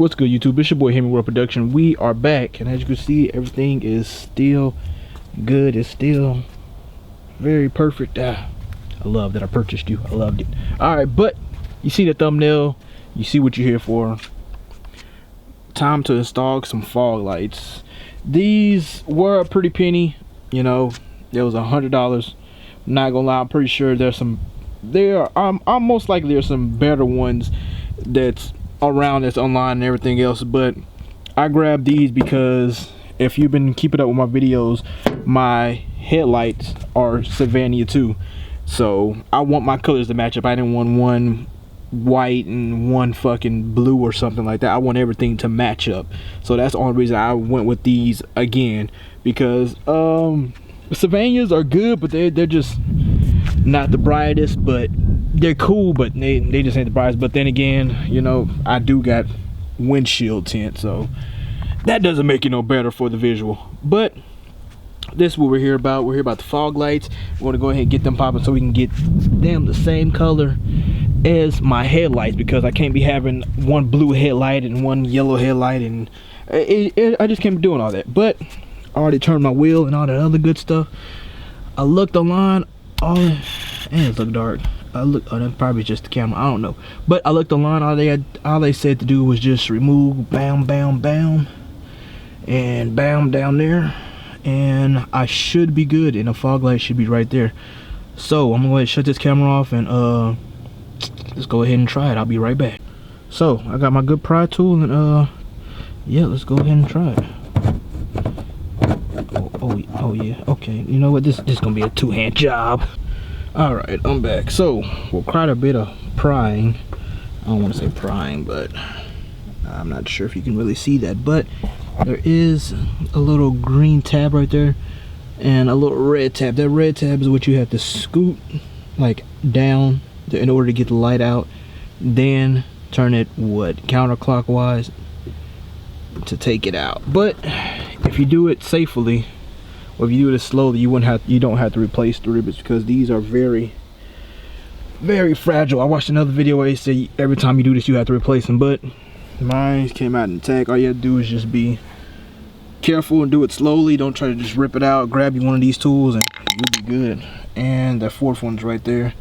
What's good, YouTube? It's your boy Hemiworldproductions. We are back, and as you can see, everything is still good. It's still very perfect. I love that I purchased you. I loved it. Alright, but you see the thumbnail, you see what you're here for. Time to install some fog lights. These were a pretty penny, you know. It was $100. Not gonna lie, I'm pretty sure there's some I'm most likely there's some better ones that's around, that's online and everything else, but I grabbed these because if you've been keeping up with my videos, my headlights are Sylvania too, so I want my colors to match up. I didn't want one white and one fucking blue or something like that. I want everything to match up, so that's the only reason I went with these again, because Sylvanias are good, but they're just not the brightest, but they're cool, but they just ain't the brightest. But then again, you know, I do got windshield tint, so that doesn't make it no better for the visual. But this is what we're here about. We're here about the fog lights. We're gonna go ahead and get them popping so we can get them the same color as my headlights, because I can't be having one blue headlight and one yellow headlight, and I just can't be doing all that. But I already turned my wheel and all that other good stuff. I looked online, and it looked dark. Oh, that's probably just the camera, I don't know. But I looked online, all they said to do was just remove bam, bam, bam, and bam down there, and I should be good, and the fog light should be right there. So I'm gonna go ahead and shut this camera off, and let's go ahead and try it. I'll be right back. So I got my good pry tool, and yeah, let's go ahead and try it. Oh yeah, okay, you know what, this is gonna be a two-hand job. All right, I'm back. So we'll quite a bit of prying. I don't want to say prying, but I'm not sure if you can really see that, but there is a little green tab right there and a little red tab. That red tab is what you have to scoot like down in order to get the light out, then turn it counterclockwise to take it out. But if you do it safely, or if you do it slowly, you don't have to replace the rivets, because these are very, very fragile. I watched another video where they say every time you do this you have to replace them, but mine came out intact. All you have to do is just be careful and do it slowly. Don't try to just rip it out. Grab you one of these tools and you'll be good. And the fourth one's right there.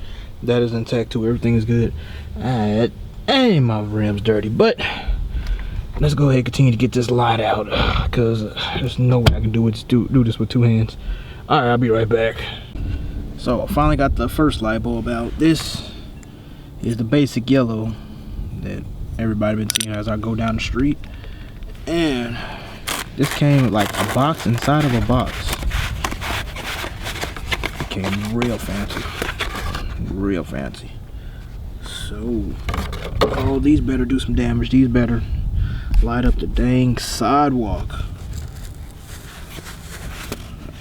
That is intact too. Everything is good. Alright, and my rim's dirty, but let's go ahead and continue to get this light out, because there's no way I can do this with two hands. Alright, I'll be right back. So I finally got the first light bulb out. This is the basic yellow that everybody been seeing as I go down the street, and this came with like a box inside of a box. It came real fancy, real fancy. So oh, these better do some damage. These better light up the dang sidewalk.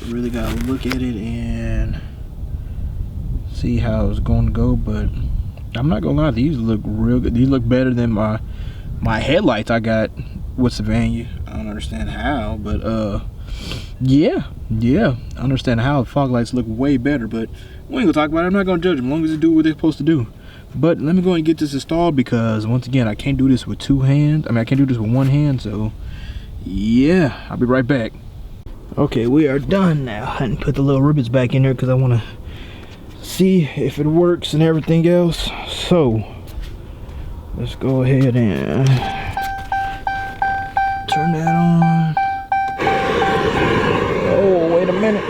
Really gotta look at it and see how it's going to go, but I'm not gonna lie, these look real good. These look better than my headlights I got with Sylvania. I don't understand how, but yeah, I understand how fog lights look way better, but we ain't gonna talk about it. I'm not gonna judge them as long as they do what they're supposed to do. But let me go and get this installed, because once again, I can't do this with two hands. I mean, I can't do this with one hand, so yeah, I'll be right back. Okay, we are done now. I didn't put the little rivets back in there because I want to see if it works and everything else. So let's go ahead and turn that on. Oh, wait a minute.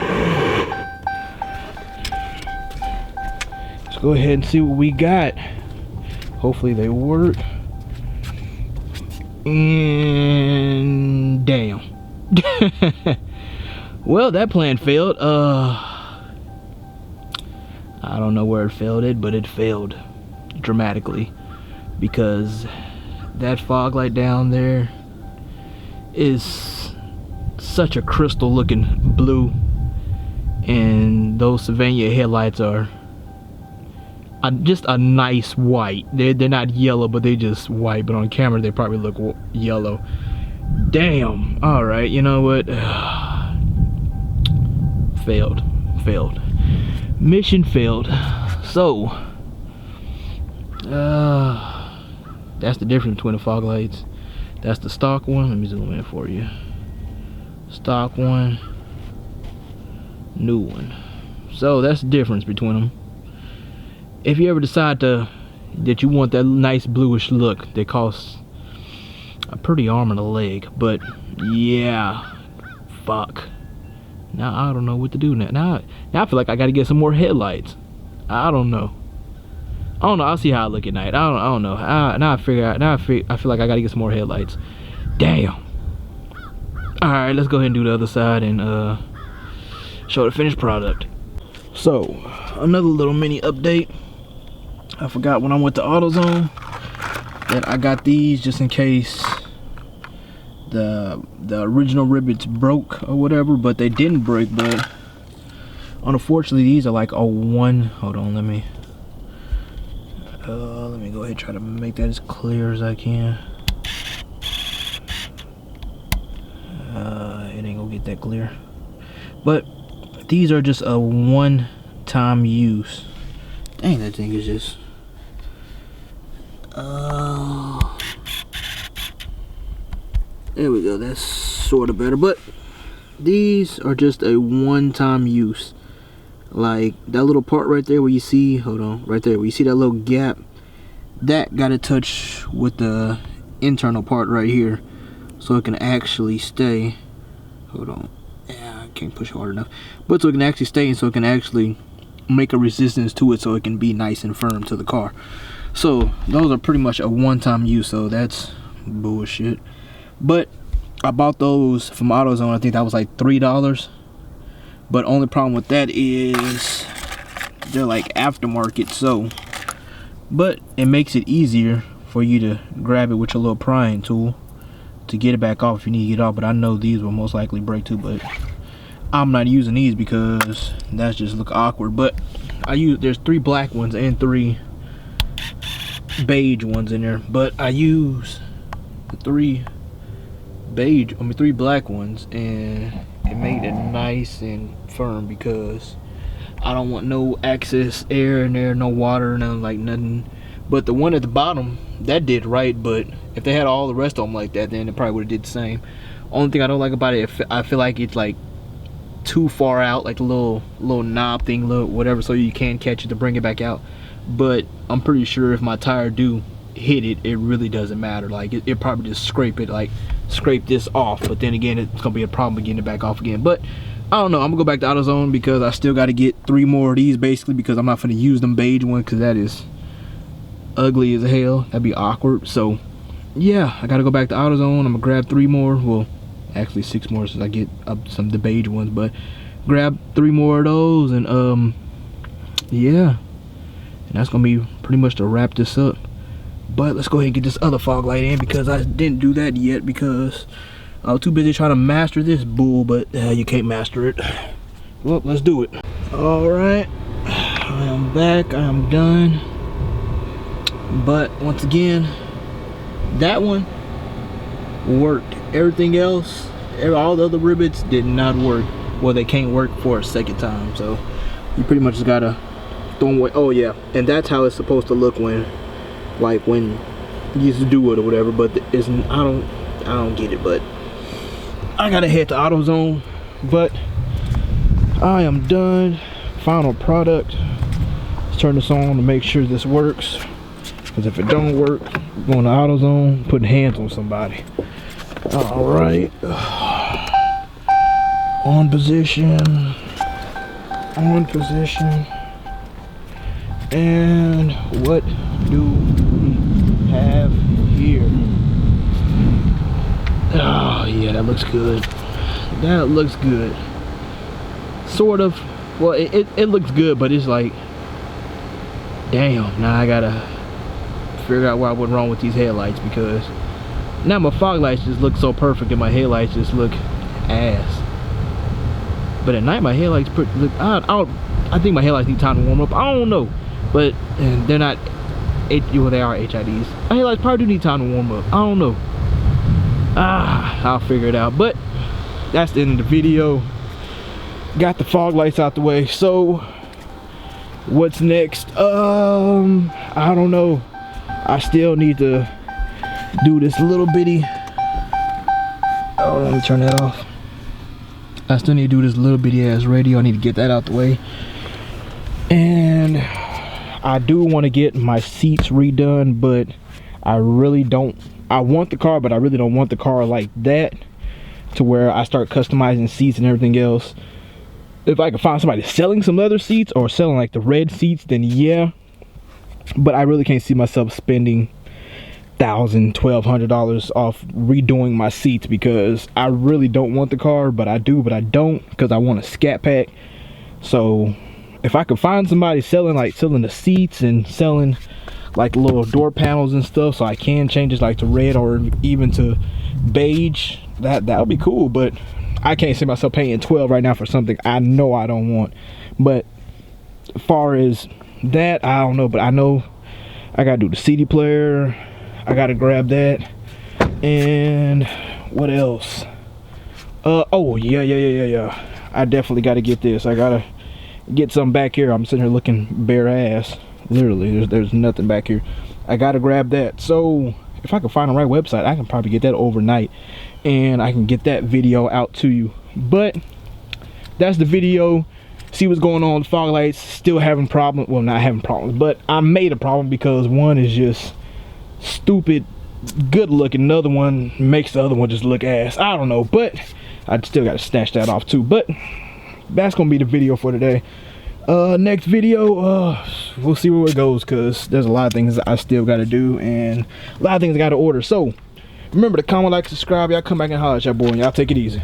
Go ahead and see what we got. Hopefully they work. And damn. Well, that plan failed. I don't know where it failed it, but it failed dramatically, because that fog light down there is such a crystal looking blue, and those Sylvania headlights are just a nice white. They're not yellow, but they just white, but on camera they probably look yellow. Damn. All right, you know what, failed mission failed. So that's the difference between the fog lights. That's the stock one. Let me zoom in for you. Stock one, new one. So that's the difference between them. If you ever decide that you want that nice bluish look, they cost a pretty arm and a leg. But yeah, fuck. Now I don't know what to do now. Now I feel like I gotta get some more headlights. I don't know. I'll see how I look at night. I don't know. Now I figure out. I feel like I gotta get some more headlights. Damn. All right, let's go ahead and do the other side and show the finished product. So another little mini update. I forgot when I went to AutoZone that I got these just in case the original rivets broke or whatever, but they didn't break. But unfortunately, these are like a one. Hold on, let me go ahead and try to make that as clear as I can. It ain't gonna get that clear, but these are just a one-time use. Dang, that thing is just there we go. That's sort of better, but these are just a one-time use. Like that little part right there where you see, hold on, right there where you see that little gap, that got to touch with the internal part right here so it can actually stay. Hold on, yeah, I can't push hard enough, but so it can actually stay and so it can actually make a resistance to it so it can be nice and firm to the car. So those are pretty much a one-time use, so that's bullshit. But I bought those from AutoZone. I think that was like $3. But only problem with that is they're like aftermarket, so but it makes it easier for you to grab it with your little prying tool to get it back off if you need to get off. But I know these will most likely break too, but I'm not using these because that's just look awkward. But there's 3 black ones and 3 beige ones in there, but I use the 3 black ones, and it made it nice and firm because I don't want no excess air in there, no water, nothing. But the one at the bottom, that did right, but if they had all the rest of them like that, then it probably would have did the same. Only thing I don't like about it, I feel like it's like too far out, like a little knob thing, little whatever, so you can catch it to bring it back out. But I'm pretty sure if my tire do hit it, it really doesn't matter. Like it probably just scrape this off, but then again it's gonna be a problem getting it back off again. But I don't know, I'm gonna go back to AutoZone because I still got to get 3 more of these basically, because I'm not gonna use them beige one because that is ugly as hell. That'd be awkward. So yeah, I gotta go back to AutoZone. I'm gonna grab 3 more, well actually 6 more since I get up some of the beige ones, but grab 3 more of those, and yeah, and that's gonna be pretty much to wrap this up. But let's go ahead and get this other fog light in because I didn't do that yet because I was too busy trying to master this bull. But you can't master it. Well, let's do it. All right, I am back. I am done. But once again, that one worked. Everything else, all the other rivets did not work. Well, they can't work for a second time. So you pretty much just gotta throw them away. Oh yeah, and that's how it's supposed to look when you used to do it or whatever. But it's, I don't get it. But I gotta head to AutoZone. But I am done. Final product. Let's turn this on to make sure this works, because if it don't work, we're going to AutoZone, putting hands on somebody. All right, on position, and what do we have here? Oh yeah, that looks good. That looks good. Sort of. Well, it looks good, but it's like, damn, now I gotta figure out what went wrong with these headlights, because now my fog lights just look so perfect and my headlights just look ass. But at night my headlights look, I think my headlights need time to warm up. I don't know, but they're not. Well, they are HIDs. My headlights probably do need time to warm up. I don't know. I'll figure it out. But that's the end of the video. Got the fog lights out the way. So what's next? I don't know. I still need to do this little bitty Oh, let me turn that off. I still need to do this little bitty ass radio. I need to get that out the way. And I do want to get my seats redone, but I really don't. I want the car, but I really don't want the car like that, to where I start customizing seats and everything else. If I could find somebody selling some leather seats or selling like the red seats, then yeah. But I really can't see myself spending $1,000, $1,200 off redoing my seats, because I really don't want the car, but I do, but I don't, because I want a scat pack. So if I could find somebody selling the seats and selling like little door panels and stuff, so I can change it like to red or even to beige, that would be cool. But I can't see myself paying $12 right now for something I know I don't want. But as far as that, I don't know, but I know I gotta do the CD player. I gotta grab that. And what else? Oh yeah, I definitely gotta get this. I gotta get something back here. I'm sitting here looking bare ass. Literally, there's nothing back here. I gotta grab that. So if I can find the right website, I can probably get that overnight, and I can get that video out to you. But that's the video. See what's going on with fog lights. Still having problems. Well, not having problems, but I made a problem because one is just stupid good looking. Another one makes the other one just look ass. I don't know, but I still got to snatch that off too. But that's gonna be the video for today. Next video, we'll see where it goes, because there's a lot of things I still got to do and a lot of things I got to order. So remember to comment, like, subscribe. Y'all come back and holler at y'all boy, and y'all take it easy.